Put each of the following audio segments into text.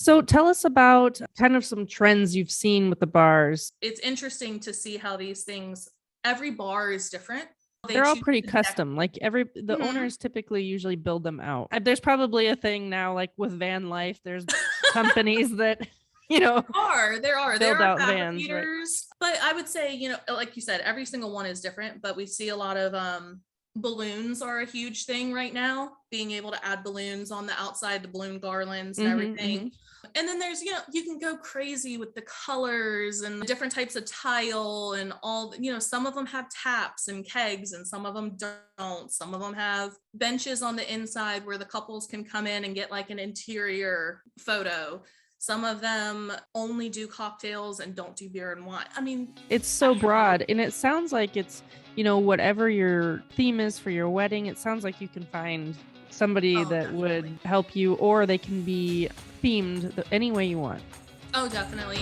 So tell us about kind of some trends you've seen with the bars. It's interesting to see how these things, every bar is different. They They're all choose pretty the custom. Like the Mhm. owners typically usually build them out. There's probably a thing now, like with van life, there's companies that, you know, There build are out vans, right? fabricators, but I would say, like you said, every single one is different, but we see a lot of balloons are a huge thing right now, being able to add balloons on the outside, the balloon garlands and everything. And then there's, you can go crazy with the colors and the different types of tile and all, some of them have taps and kegs and some of them don't. Some of them have benches on the inside where the couples can come in and get like an interior photo. Some of them only do cocktails and don't do beer and wine. I mean, it's so broad, and it sounds like it's, whatever your theme is for your wedding, it sounds like you can find somebody that definitely would help you, or they can be themed any way you want. Oh, definitely.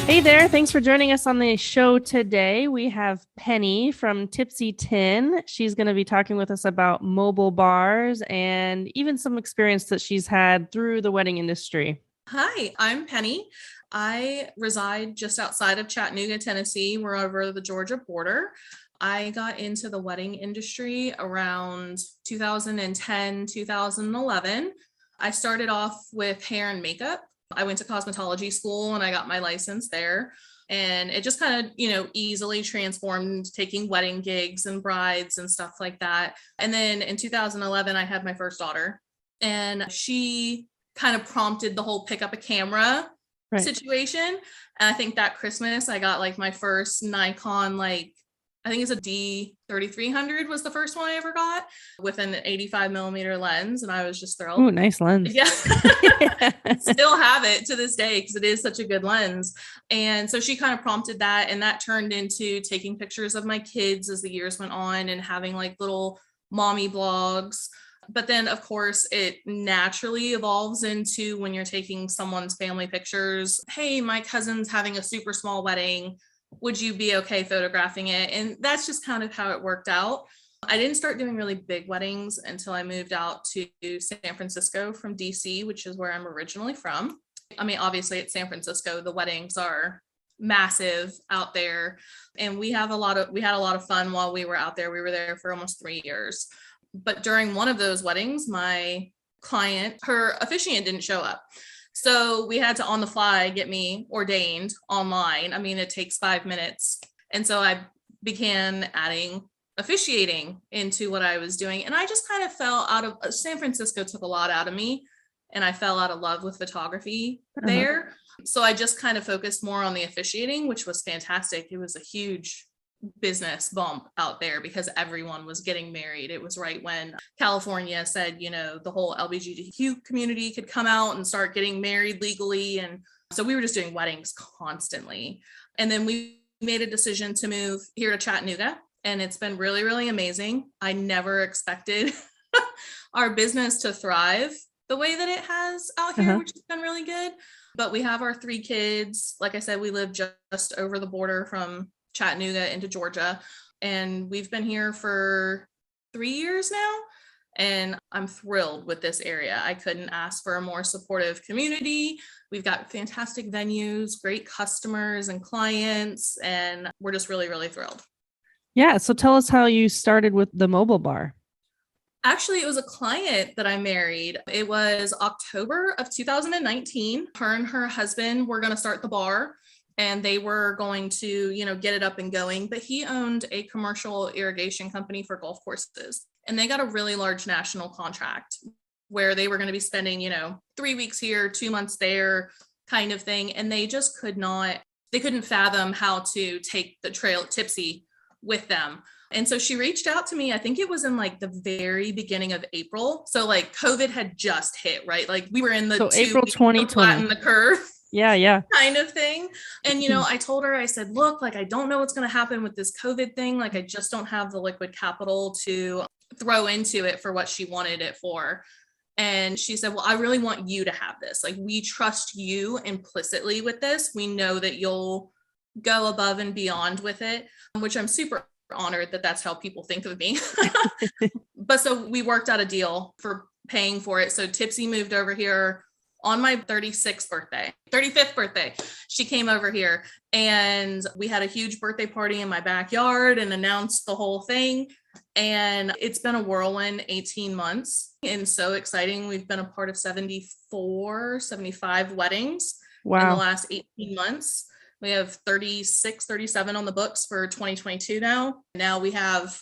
Hey there, thanks for joining us on the show today. We have Penny from Tipsy Tin. She's going to be talking with us about mobile bars and even some experience that she's had through the wedding industry. Hi, I'm Penny. I reside just outside of Chattanooga, Tennessee. We're over the Georgia border. I got into the wedding industry around 2010, 2011. I started off with hair and makeup. I went to cosmetology school and I got my license there. And it just kind of, easily transformed taking wedding gigs and brides and stuff like that. And then in 2011, I had my first daughter, and she kind of prompted the whole pick up a camera situation. And I think that Christmas I got like my first Nikon, I think it's a D3300 was the first one I ever got with an 85 millimeter lens. And I was just thrilled. Oh, nice lens. Yeah. Still have it to this day because it is such a good lens. And so she kind of prompted that, and that turned into taking pictures of my kids as the years went on and having like little mommy blogs. But then, of course, it naturally evolves into when you're taking someone's family pictures. Hey, my cousin's having a super small wedding. Would you be okay photographing it? And that's just kind of how it worked out. I didn't start doing really big weddings until I moved out to San Francisco from DC, which is where I'm originally from. I mean, obviously at San Francisco, the weddings are massive out there. And we had a lot of fun while we were out there. We were there for almost 3 years. But during one of those weddings, my client, her officiant didn't show up. So we had to on the fly get me ordained online. I mean, it takes 5 minutes. And so I began adding officiating into what I was doing. And I just kind of fell out of San Francisco, took a lot out of me, and I fell out of love with photography there. So I just kind of focused more on the officiating, which was fantastic. It was a huge business bump out there because everyone was getting married. It was right when California said, the whole LGBTQ community could come out and start getting married legally. And so we were just doing weddings constantly. And then we made a decision to move here to Chattanooga, and it's been really, really amazing. I never expected our business to thrive the way that it has out here, which has been really good. But we have our 3 kids. Like I said, we live just over the border from Chattanooga into Georgia, and we've been here for 3 years now, and I'm thrilled with this area. I couldn't ask for a more supportive community. We've got fantastic venues, great customers and clients, and we're just really, really thrilled. Yeah, so tell us how you started with the mobile bar. Actually, it was a client that I married. It was October of 2019. Her and her husband were going to start the bar, and they were going to, get it up and going. But he owned a commercial irrigation company for golf courses, and they got a really large national contract where they were going to be spending, 3 weeks here, 2 months there kind of thing. And they just couldn't fathom how to take the trail Tipsy with them. And so she reached out to me. I think it was in like the very beginning of April. So like COVID had just hit, right? Like we were in the April 2020. Flatten the curve. Yeah. Kind of thing. And, I told her, I said, look, like, I don't know what's going to happen with this COVID thing. Like, I just don't have the liquid capital to throw into it for what she wanted it for. And she said, well, I really want you to have this. Like, we trust you implicitly with this. We know that you'll go above and beyond with it, which I'm super honored that that's how people think of me. But so we worked out a deal for paying for it. So Tipsy moved over here on my 35th birthday. She came over here and we had a huge birthday party in my backyard and announced the whole thing. And it's been a whirlwind 18 months and so exciting. We've been a part of 75 weddings in the last 18 months. We have 36, 37 on the books for 2022 now. Now we have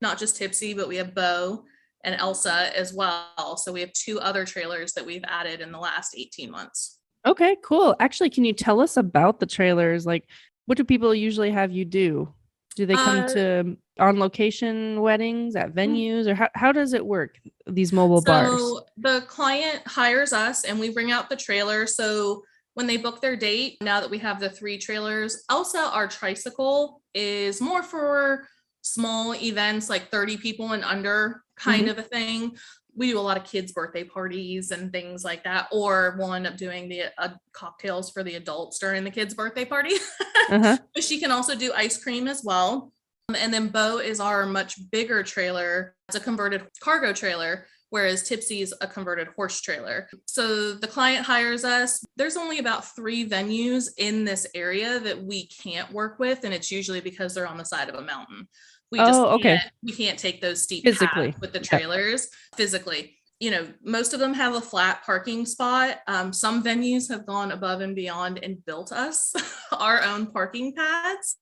not just Tipsy, but we have Bo and Elsa as well. So we have 2 other trailers that we've added in the last 18 months. Okay, cool. Actually, can you tell us about the trailers? Like, what do people usually have you do? Do they come to on location weddings at venues, or how does it work, these mobile bars? So the client hires us and we bring out the trailer. So when they book their date, now that we have the 3 trailers, Elsa, our tricycle, is more for small events, like 30 people and under kind of a thing. We do a lot of kids' birthday parties and things like that, or we'll end up doing the cocktails for the adults during the kids' birthday party. But she can also do ice cream as well. And then Bo is our much bigger trailer. It's a converted cargo trailer, whereas Tipsy's a converted horse trailer. So the client hires us. There's only about 3 venues in this area that we can't work with, and it's usually because they're on the side of a mountain. We can't take those steep paths with the trailers physically. You know, most of them have a flat parking spot. Some venues have gone above and beyond and built us our own parking pads,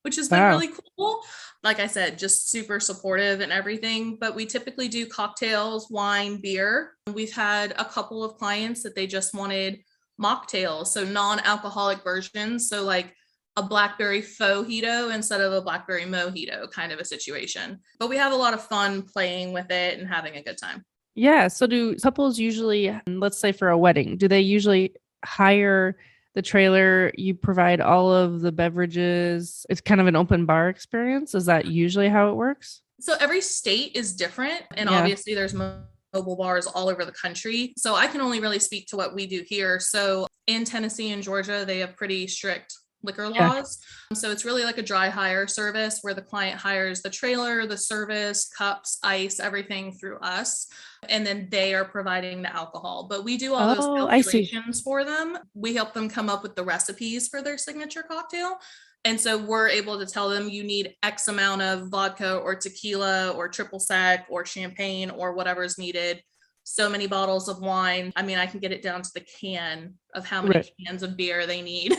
which has been really cool. Like I said, just super supportive and everything. But we typically do cocktails, wine, beer. We've had a couple of clients that they just wanted mocktails, so non-alcoholic versions. So like a blackberry fojito instead of a blackberry mojito kind of a situation. But we have a lot of fun playing with it and having a good time. Yeah. So do couples usually, let's say for a wedding, do they usually hire the trailer? You provide all of the beverages. It's kind of an open bar experience. Is that usually how it works? So every state is different. And obviously there's mobile bars all over the country. So I can only really speak to what we do here. So in Tennessee and Georgia, they have pretty strict liquor laws. So it's really like a dry hire service where the client hires the trailer, the service, cups, ice, everything through us. And then they are providing the alcohol. But we do all those calculations for them. We help them come up with the recipes for their signature cocktail. And so we're able to tell them you need X amount of vodka or tequila or triple sec or champagne or whatever's needed. So many bottles of wine. I mean, I can get it down to the can of how many cans of beer they need.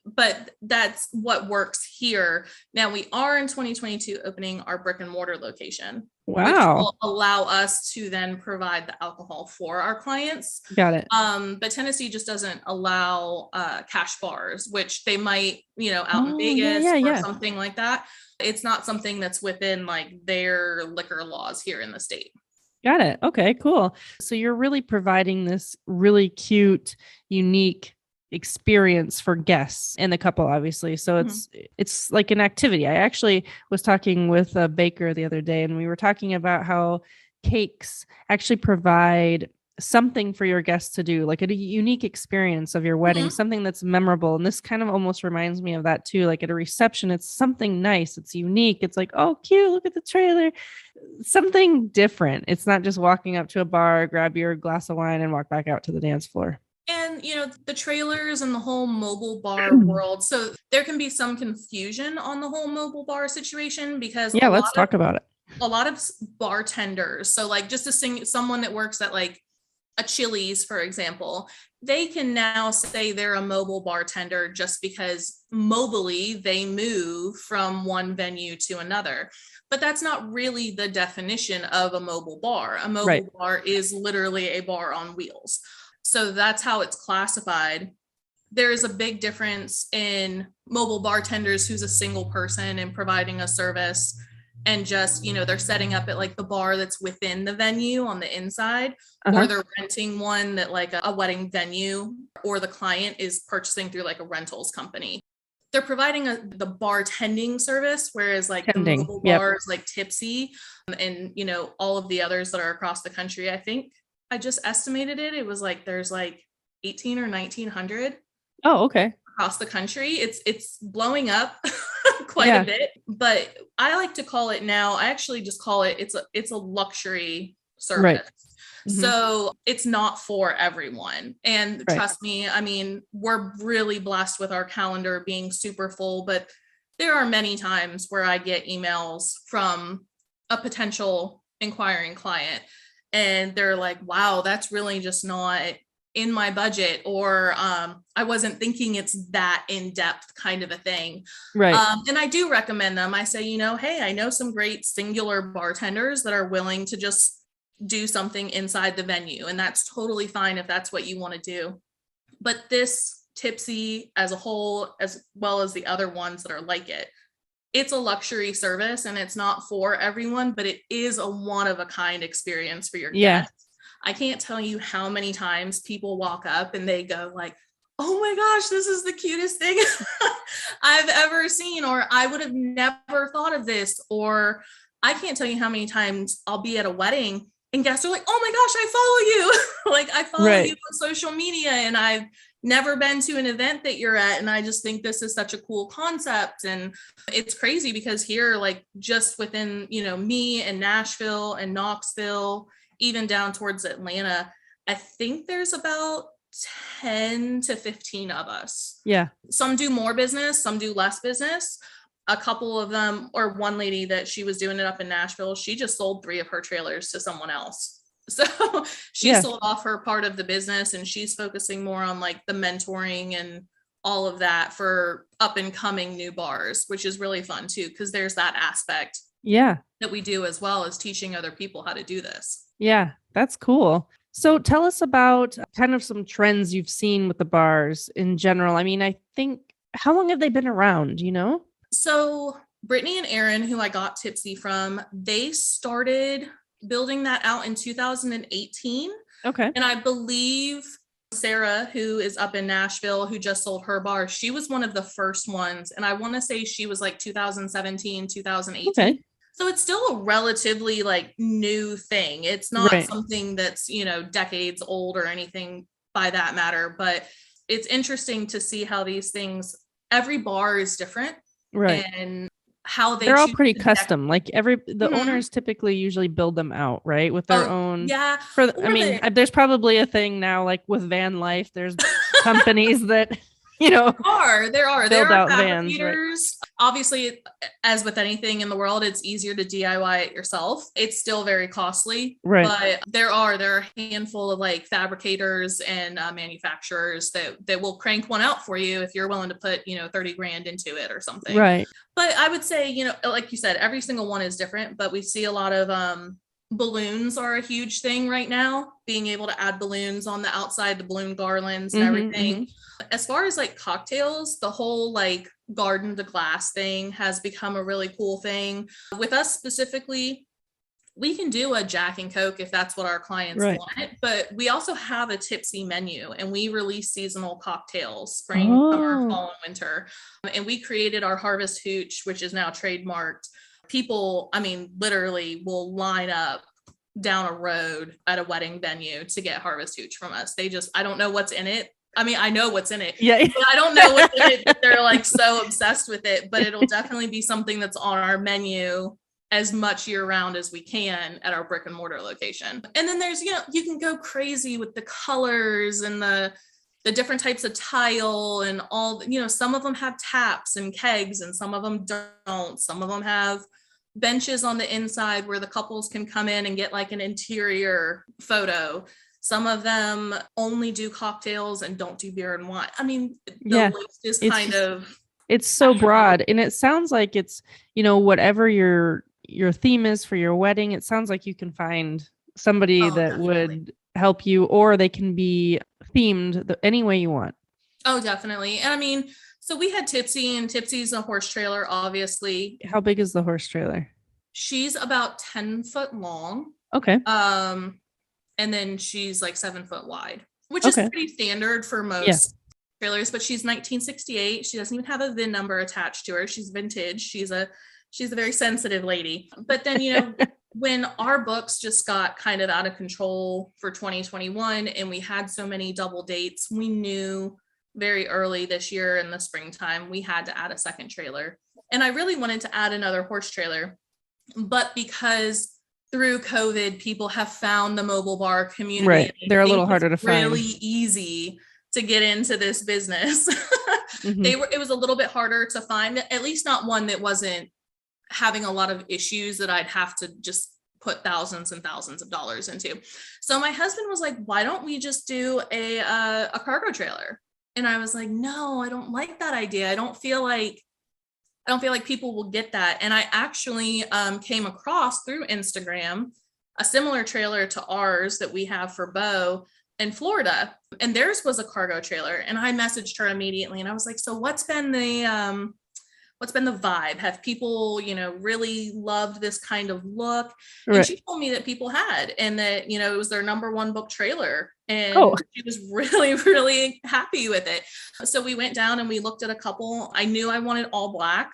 But that's what works here. Now we are in 2022 opening our brick and mortar location, which will allow us to then provide the alcohol for our clients. Got it. But Tennessee just doesn't allow cash bars, which they might, out in Vegas or something like that. It's not something that's within like their liquor laws here in the state. Got it. Okay, cool. So you're really providing this really cute, unique experience for guests and the couple, obviously. So it's like an activity. I actually was talking with a baker the other day, and we were talking about how cakes actually provide something for your guests to do, like a unique experience of your wedding, something that's memorable. And this kind of almost reminds me of that too. Like at a reception, it's something nice. It's unique. It's like, oh, cute. Look at the trailer. Something different. It's not just walking up to a bar, grab your glass of wine and walk back out to the dance floor. And, the trailers and the whole mobile bar world. So there can be some confusion on the whole mobile bar situation because let's talk about it. A lot of bartenders. So like just someone that works at like a Chili's, for example, they can now say they're a mobile bartender just because mobily they move from one venue to another. But that's not really the definition of a mobile bar. A mobile bar is literally a bar on wheels. So that's how it's classified. There is a big difference in mobile bartenders who's a single person and providing a service and just, they're setting up at like the bar that's within the venue on the inside, or they're renting one that like a wedding venue, or the client is purchasing through like a rentals company. They're providing the bartending service, whereas like the mobile bars like Tipsy and, all of the others that are across the country, I think I just estimated it. It was like there's like 18 or 1900. Oh, okay. Across the country. It's blowing up quite a bit, but I like to call it now, I actually just call it, it's a luxury service. Right. So it's not for everyone. And trust me, I mean, we're really blessed with our calendar being super full, but there are many times where I get emails from a potential inquiring client and they're like, wow, that's really just not in my budget, or I wasn't thinking it's that in-depth kind of a thing. Right. And I do recommend them. I say, hey, I know some great singular bartenders that are willing to just do something inside the venue, and that's totally fine if that's what you want to do. But this Tipsy as a whole, as well as the other ones that are like it, it's a luxury service and it's not for everyone, but it is a one-of-a-kind experience for your guests. I can't tell you how many times people walk up and they go like, oh my gosh, this is the cutest thing I've ever seen, or I would have never thought of this. Or I can't tell you how many times I'll be at a wedding and guests are like, oh my gosh, I follow you. Like I follow you on social media and I've never been to an event that you're at. And I just think this is such a cool concept. And it's crazy because here, like just within, me and Nashville and Knoxville, even down towards Atlanta, I think there's about 10 to 15 of us. Yeah. Some do more business, some do less business. A couple of them, or one lady that she was doing it up in Nashville, she just sold 3 of her trailers to someone else. So she sold off her part of the business and she's focusing more on like the mentoring and all of that for up and coming new bars, which is really fun too, because there's that aspect that we do as well as teaching other people how to do this. Yeah, that's cool. So tell us about kind of some trends you've seen with the bars in general. I mean, I think, how long have they been around, So Brittany and Aaron, who I got Tipsy from, they started building that out in 2018. Okay. And I believe Sarah, who is up in Nashville, who just sold her bar, she was one of the first ones. And I want to say she was like 2017, 2018. Okay. So it's still a relatively like new thing. It's not something that's, decades old or anything by that matter, but it's interesting to see how these things, every bar is different. Right. And how they're all pretty custom. Like the owners typically usually build them out, right? With their own. Yeah. There's probably a thing now, like with van life, there's companies that, there are fabricators. Right? Obviously, as with anything in the world, it's easier to DIY it yourself. It's still very costly, right? But there are a handful of like fabricators and manufacturers that will crank one out for you if you're willing to put 30 grand into it or something, right? But I would say, like you said, every single one is different, but we see a lot of balloons are a huge thing right now, being able to add balloons on the outside, the balloon garlands and everything. As far as like cocktails, the whole like garden to glass thing has become a really cool thing. With us specifically, we can do a Jack and Coke if that's what our clients want, but we also have a Tipsy menu and we release seasonal cocktails, spring, summer, fall, and winter. And we created our Harvest Hooch, which is now trademarked. People, literally will line up down a road at a wedding venue to get Harvest Hooch from us. I don't know what's in it. I know what's in it. Yeah. But I don't know what's in it, but they're like so obsessed with it, but it'll definitely be something that's on our menu as much year round as we can at our brick and mortar location. And then there's, you can go crazy with the colors and the different types of tile and all, some of them have taps and kegs and some of them don't. Some of them have benches on the inside where the couples can come in and get like an interior photo. Some of them only do cocktails and don't do beer and wine. The list is it's so broad, and it sounds like it's, whatever your theme is for your wedding, it sounds like you can find somebody that would help you, or they can be themed any way you want. Oh, definitely. And so we had Tipsy, and Tipsy's a horse trailer, obviously. How big is the horse trailer? She's about 10 foot long. Okay. And then she's like 7 foot wide, which is pretty standard for most trailers, but she's 1968. She doesn't even have a VIN number attached to her. She's vintage. She's a very sensitive lady. But then, when our books just got kind of out of control for 2021 and we had so many double dates, we knew very early this year in the springtime, we had to add a second trailer. And I really wanted to add another horse trailer, but because through COVID, people have found the mobile bar community. Right. They're a little It's harder to really find. easy to get into this business. It was a little bit harder to find, at least not one that wasn't having a lot of issues that I'd have to just put thousands and thousands of dollars into. So my husband was like, why don't we just do a cargo trailer? And I was like, no, I don't like that idea. I don't feel like people will get that. And I actually came across through Instagram a similar trailer to ours that we have for Bo in Florida. And theirs was a cargo trailer. And I messaged her immediately and I was like, so what's been the vibe? Have people, really loved this kind of look? And Right. she told me that people had, and that, it was their number one book trailer. And Oh. she was really, really happy with it. So we went down and we looked at a couple. I knew I wanted all black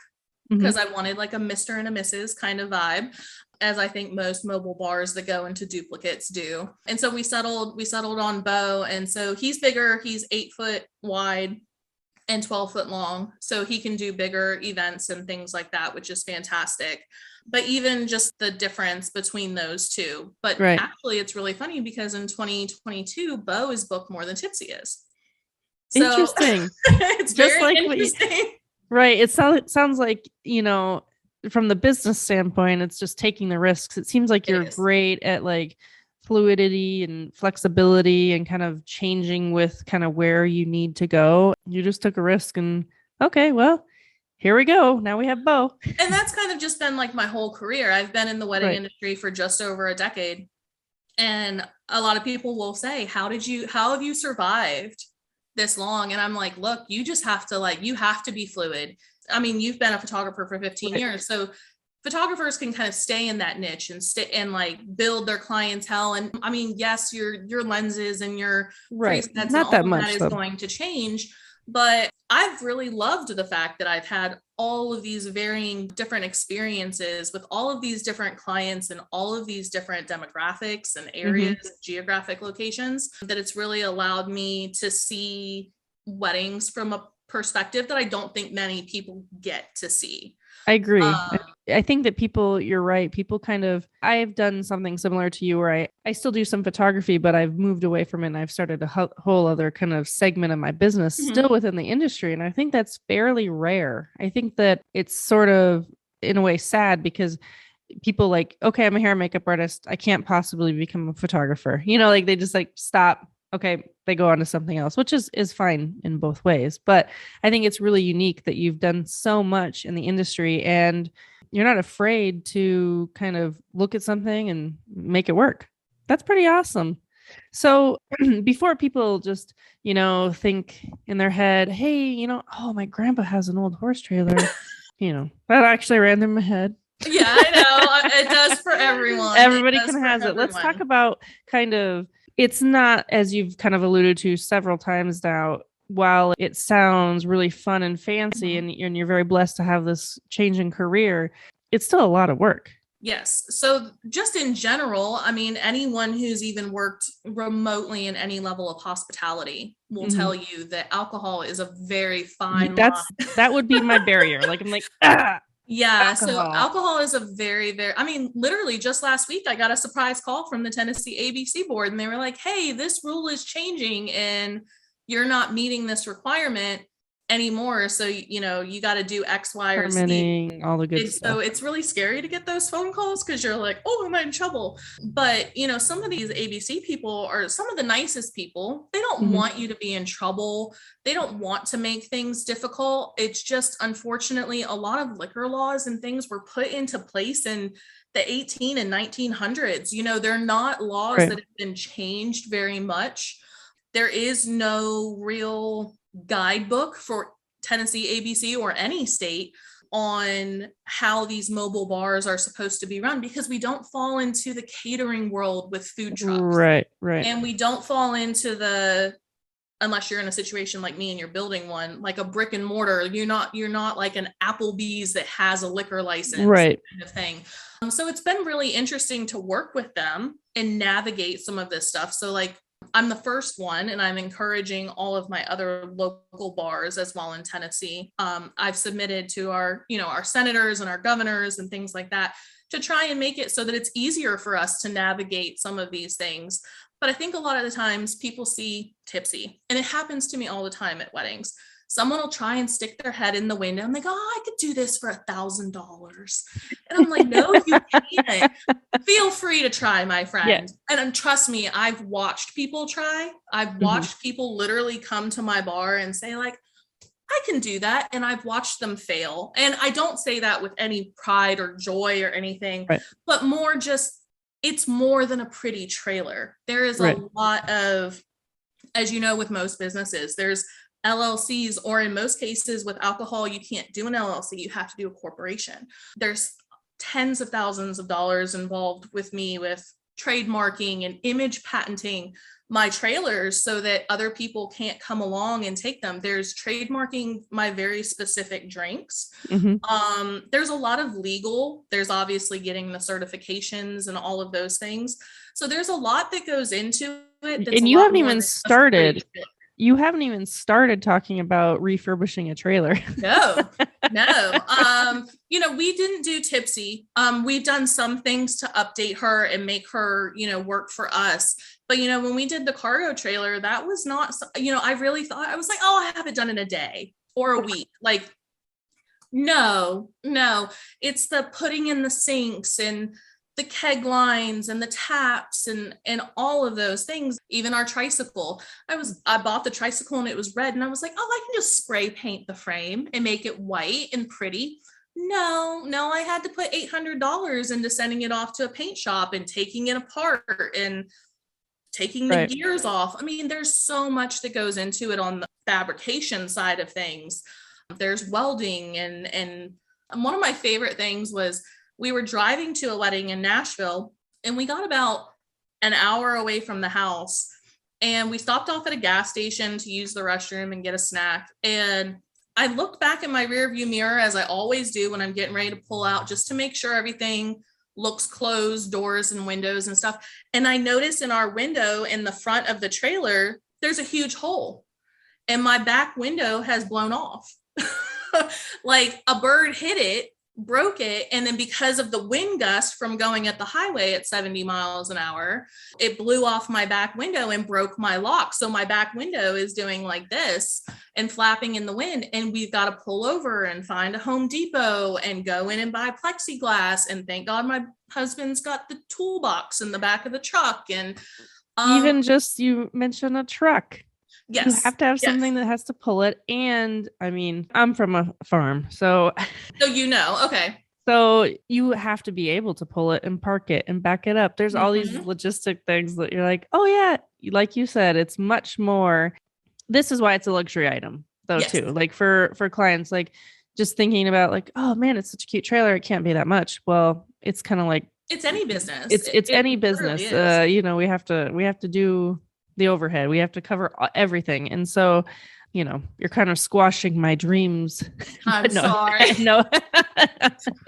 because I wanted like a Mr. and a Mrs. kind of vibe, as I think most mobile bars that go into duplicates do. And so we settled on Bo. And so he's bigger. He's 8 foot wide and 12 foot long. So he can do bigger events and things like that, which is fantastic. But even just the difference between those two. But actually, it's really funny because in 2022, Bo is booked more than Tipsy is. So interesting. It's just very interesting. Right. It sounds like, from the business standpoint, it's just taking the risks. It seems like you're great at like fluidity and flexibility and kind of changing with kind of where you need to go. You just took a risk and okay, well, here we go. Now we have Bo. And that's kind of just been like my whole career. I've been in the wedding industry for just over a decade. And a lot of people will say, how have you survived this long? And I'm like, look, you just have to you have to be fluid. I mean, you've been a photographer for 15 years. So photographers can kind of stay in that niche and stay and build their clientele. And I mean, yes, your lenses and your presets not and all that of much that is going to change. But I've really loved the fact that I've had all of these varying different experiences with all of these different clients and all of these different demographics and areas, geographic locations, that it's really allowed me to see weddings from a perspective that I don't think many people get to see. I agree. I think that you're right. People I've done something similar to you where I still do some photography, but I've moved away from it and I've started a whole other kind of segment of my business still within the industry. And I think that's fairly rare. I think that it's sort of in a way sad because people okay, I'm a hair and makeup artist. I can't possibly become a photographer. They just stop. Okay, they go on to something else, which is fine in both ways. But I think it's really unique that you've done so much in the industry and you're not afraid to kind of look at something and make it work. That's pretty awesome. So before people just, think in their head, hey, oh, my grandpa has an old horse trailer, that actually ran through my head. Yeah, I know. It does for everyone. Everybody kind of has it. Let's talk about it's not, as you've kind of alluded to several times now, while it sounds really fun and fancy and you're very blessed to have this change in career, it's still a lot of work. Yes. So just in general, I mean, anyone who's even worked remotely in any level of hospitality will tell you that alcohol is a very fine line. That would be my barrier. I'm like, yeah. Alcohol. So alcohol is a very, very, I mean, literally just last week, I got a surprise call from the Tennessee ABC board and they were like, hey, this rule is changing and you're not meeting this requirement anymore. So, you got to do X, Y, or Z. All the good stuff. So it's really scary to get those phone calls because you're like, oh, am I in trouble? But, some of these ABC people are some of the nicest people. They don't want you to be in trouble. They don't want to make things difficult. It's just, unfortunately, a lot of liquor laws and things were put into place in the 18 and 1900s. They're not laws that have been changed very much. There is no real guidebook for Tennessee ABC or any state on how these mobile bars are supposed to be run because we don't fall into the catering world with food trucks. Right. And we don't fall into unless you're in a situation like me and you're building one, like a brick and mortar, you're not like an Applebee's that has a liquor license kind of thing. So it's been really interesting to work with them and navigate some of this stuff. So I'm the first one, and I'm encouraging all of my other local bars as well in Tennessee. I've submitted to our senators and our governors and things like that to try and make it so that it's easier for us to navigate some of these things. But I think a lot of the times people see Tipsy, and it happens to me all the time at weddings. Someone will try and stick their head in the window and they go, oh, I could do this for $1,000. And I'm like, no, you can't. Feel free to try, my friend. Yeah. And trust me, I've watched people try. I've watched people literally come to my bar and say like, I can do that. And I've watched them fail. And I don't say that with any pride or joy or anything, right, but more just, it's more than a pretty trailer. There is a lot of, as you know, with most businesses, there's LLCs, or in most cases with alcohol, you can't do an LLC. You have to do a corporation. There's tens of thousands of dollars involved with me with trademarking and image patenting my trailers so that other people can't come along and take them. There's trademarking my very specific drinks. There's a lot of legal. There's obviously getting the certifications and all of those things. So there's a lot that goes into it. And you haven't even started. You haven't even started talking about refurbishing a trailer. No. We didn't do Tipsy. We've done some things to update her and make her, work for us. But, when we did the cargo trailer, that was not, I really thought, I was like, oh, I have it done in a day or a week. Like, no, it's the putting in the sinks and the keg lines and the taps and all of those things. Even our tricycle, I bought the tricycle and it was red, and I was like, oh, I can just spray paint the frame and make it white and pretty. No, I had to put $800 into sending it off to a paint shop and taking it apart and taking the gears off. I mean, there's so much that goes into it on the fabrication side of things. There's welding and one of my favorite things was we were driving to a wedding in Nashville, and we got about an hour away from the house, and we stopped off at a gas station to use the restroom and get a snack. And I looked back in my rearview mirror, as I always do when I'm getting ready to pull out, just to make sure everything looks closed, doors and windows and stuff. And I noticed in our window in the front of the trailer, there's a huge hole, and my back window has blown off. Like a bird hit it, broke it, and then because of the wind gust from going at the highway at 70 miles an hour, it blew off my back window and broke my lock. So my back window is doing like this and flapping in the wind, and we've got to pull over and find a Home Depot and go in and buy plexiglass. And thank God my husband's got the toolbox in the back of the truck. And even just, you mentioned a truck. Yes. You have to have something that has to pull it. And I mean, I'm from a farm, so okay. So you have to be able to pull it and park it and back it up. There's all these logistic things that you're like, oh yeah, like you said, it's much more. This is why it's a luxury item though, too. Like for clients, like just thinking about like, oh man, it's such a cute trailer, it can't be that much. Well, it's kind of like it's any business. It's any business. We have to do the overhead. We have to cover everything. And so, you're kind of squashing my dreams. I'm sorry. No.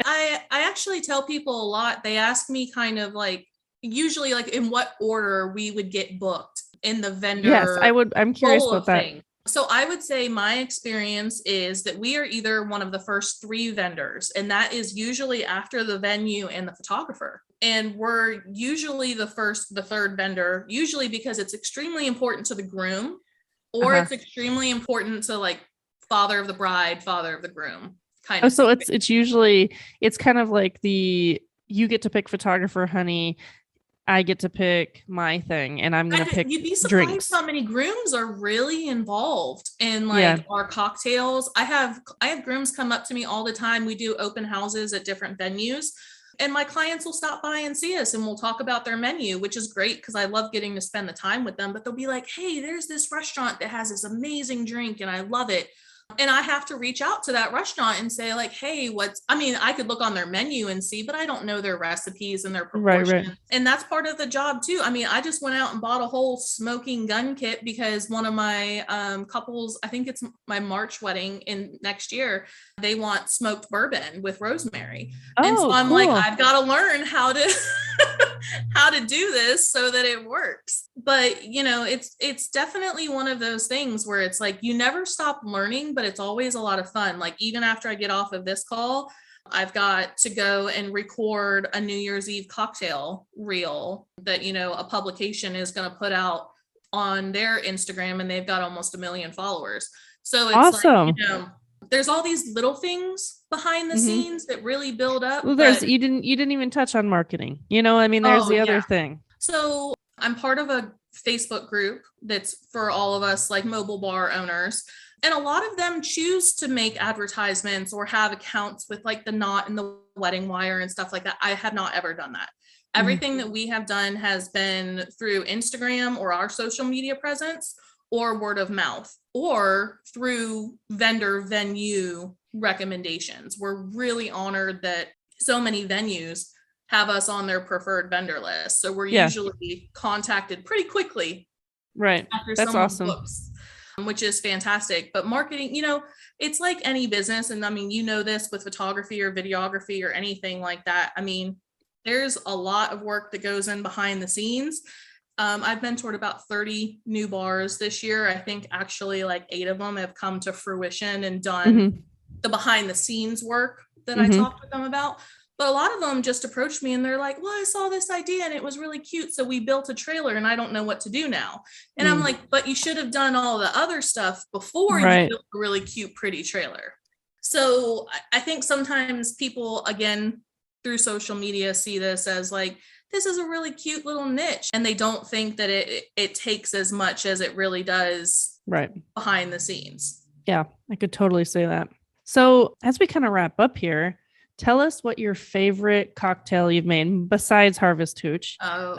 I actually tell people a lot. They ask me kind of like, usually like in what order we would get booked in the vendor. Yes, I'm curious about that. Thing. So I would say my experience is that we are either one of the first 3 vendors, and that is usually after the venue and the photographer. And we're usually the third vendor, usually because it's extremely important to the groom, or it's extremely important to like father of the bride, father of the groom kind of. So it's usually, it's kind of like you get to pick photographer, honey. I get to pick my thing, and I'm going to pick You'd be surprised drinks. how many grooms are really involved in like our cocktails. I have grooms come up to me all the time. We do open houses at different venues, and my clients will stop by and see us, and we'll talk about their menu, which is great because I love getting to spend the time with them. But they'll be like, hey, there's this restaurant that has this amazing drink and I love it. And I have to reach out to that restaurant and say like, hey, I could look on their menu and see, but I don't know their recipes and their proportions. Right. And that's part of the job too. I mean, I just went out and bought a whole smoking gun kit because one of my couples, I think it's my March wedding in next year, they want smoked bourbon with rosemary. And so I'm like, I've got to learn how to how to do this so that it works. But it's definitely one of those things where it's like you never stop learning, but it's always a lot of fun. Like even after I get off of this call, I've got to go and record a New Year's Eve cocktail reel that a publication is going to put out on their Instagram, and they've got almost 1 million followers. So it's like, Awesome. there's all these little things behind the Hmm. scenes that really build up. Well, But you didn't even touch on marketing. I mean, there's oh the yeah. other thing. So I'm part of a Facebook group that's for all of us like mobile bar owners. And a lot of them choose to make advertisements or have accounts with like the Knot and the Wedding Wire and stuff like that. I have not ever done that. Everything that we have done has been through Instagram or our social media presence, or word of mouth, or through vendor venue recommendations. We're really honored that so many venues have us on their preferred vendor list. So we're Yeah. usually contacted pretty quickly Right. after That's someone awesome. books, which is fantastic. But marketing, it's like any business. And I mean, this with photography or videography or anything like that. I mean, there's a lot of work that goes in behind the scenes. I've mentored about 30 new bars this year. I think actually like 8 of them have come to fruition and done Hmm. the behind the scenes work that I Hmm. talked with them about. But a lot of them just approached me and they're like, well, I saw this idea and it was really cute. So we built a trailer and I don't know what to do now. And I'm like, but you should have done all the other stuff before you Right. built a really cute, pretty trailer. So I think sometimes people, again, through social media, see this as like, this is a really cute little niche. And they don't think that it takes as much as it really does Right. behind the scenes. Yeah, I could totally say that. So, as we kind of wrap up here, tell us what your favorite cocktail you've made besides Harvest Hooch. I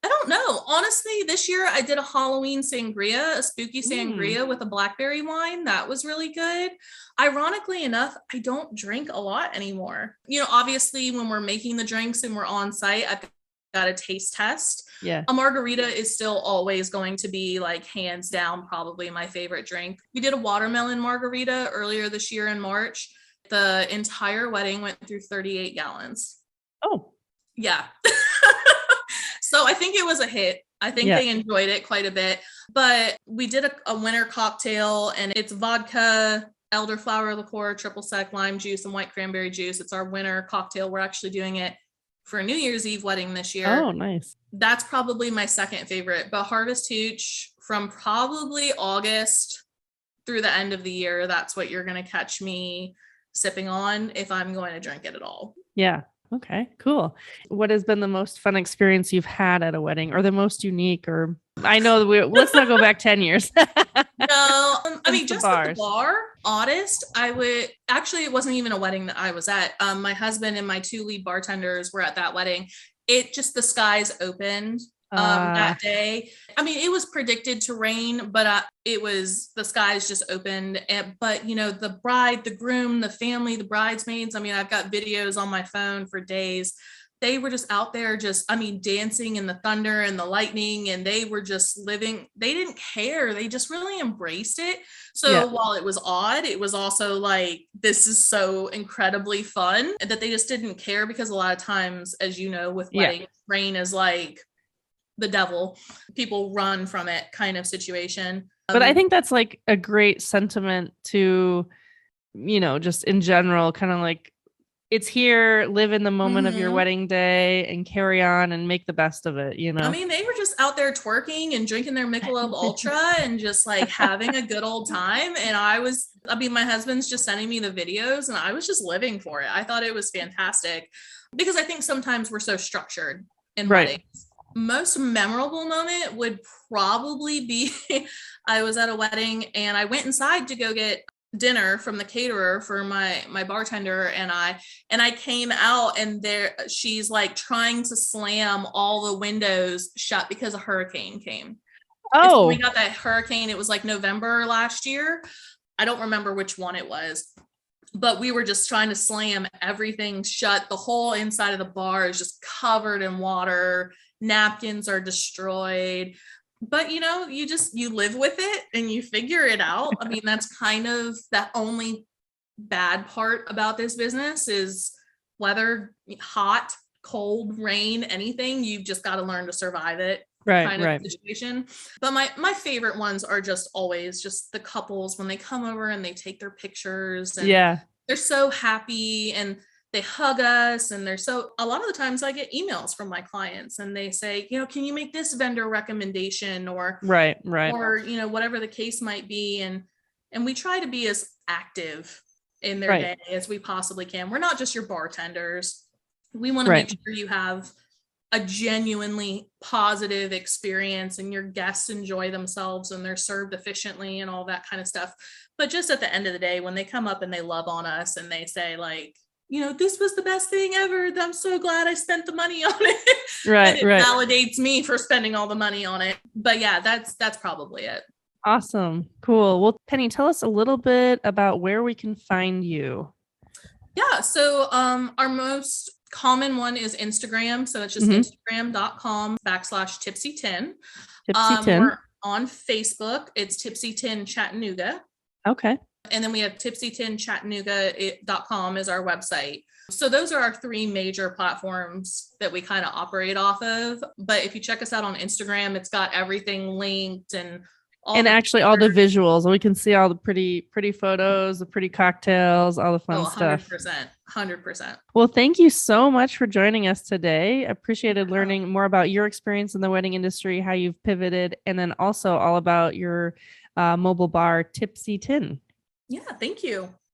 don't know. Honestly, this year I did a Halloween sangria, a spooky sangria with a blackberry wine. That was really good. Ironically enough, I don't drink a lot anymore. Obviously, when we're making the drinks and we're on site, I've got a taste test. Yeah. A margarita is still always going to be like hands down probably my favorite drink. We did a watermelon margarita earlier this year in March. The entire wedding went through 38 gallons. Oh. Yeah. So I think it was a hit. I think they enjoyed it quite a bit. But we did a winter cocktail, and it's vodka, elderflower liqueur, triple sec lime juice, and white cranberry juice. It's our winter cocktail. We're actually doing it for a New Year's Eve wedding this year. Oh, nice. That's probably my second favorite. But Harvest Hooch, from probably August through the end of the year, that's what you're going to catch me sipping on if I'm going to drink it at all. Yeah. Okay, cool. What has been the most fun experience you've had at a wedding, or the most unique? Or I know let's not go back 10 years. No, I mean, just at the bar, oddest, it wasn't even a wedding that I was at. My husband and my 2 lead bartenders were at that wedding. The skies opened that day. I mean, it was predicted to rain, but the skies just opened. But the bride, the groom, the family, the bridesmaids, I mean, I've got videos on my phone for days. They were just out there dancing in the thunder and the lightning, and they were just living. They didn't care. They just really embraced it. So while it was odd, it was also like, this is so incredibly fun that they just didn't care, because a lot of times, as you know, with weddings, rain is like the devil. People run from it kind of situation. But I think that's like a great sentiment to, just in general, kind of like, it's here, live in the moment of your wedding day and carry on and make the best of it, I mean, they were just out there twerking and drinking their Michelob Ultra and just like having a good old time. And my husband's just sending me the videos, and I was just living for it. I thought it was fantastic, because I think sometimes we're so structured in weddings. Most memorable moment would probably be I was at a wedding and I went inside to go get dinner from the caterer for my bartender, and I came out, and she's like trying to slam all the windows shut because a hurricane came. So we got that hurricane. It was like November last year. I don't remember which one it was, but we were just trying to slam everything shut. The whole inside of the bar is just covered in water. Napkins are destroyed. But you live with it and you figure it out. I mean, that's kind of that only bad part about this business is weather, hot, cold, rain, anything. You've just got to learn to survive it Right, kind of right. situation. But my favorite ones are just always just the couples when they come over and they take their pictures and Yeah, they're so happy and they hug us and they're so a lot of the times I get emails from my clients and they say, can you make this vendor recommendation right, right, or whatever the case might be, and we try to be as active in their right, day as we possibly can. We're not just your bartenders. We want to make right, sure you have a genuinely positive experience and your guests enjoy themselves and they're served efficiently and all that kind of stuff. But just at the end of the day, when they come up and they love on us and they say like, this was the best thing ever. I'm so glad I spent the money on it. And right, it right. validates me for spending all the money on it. But yeah, that's probably it. Awesome. Cool. Well, Penny, tell us a little bit about where we can find you. Yeah. So our most common one is Instagram. So it's just Mm-hmm. instagram.com/Tipsy Tin. Tipsy We're Tin. on Facebook. It's Tipsy Tin Chattanooga. Okay. And then we have tipsytinchattanooga.com is our website. So those are our three major platforms that we kind of operate off of. But if you check us out on Instagram, it's got everything linked and all And the actually all the pictures. visuals. We can see all the pretty photos, the pretty cocktails, all the Oh, fun stuff. 100%. 100%. Well, thank you so much for joining us today. Appreciated learning more about your experience in the wedding industry, how you've pivoted, and then also all about your mobile bar, Tipsy Tin. Yeah, thank you.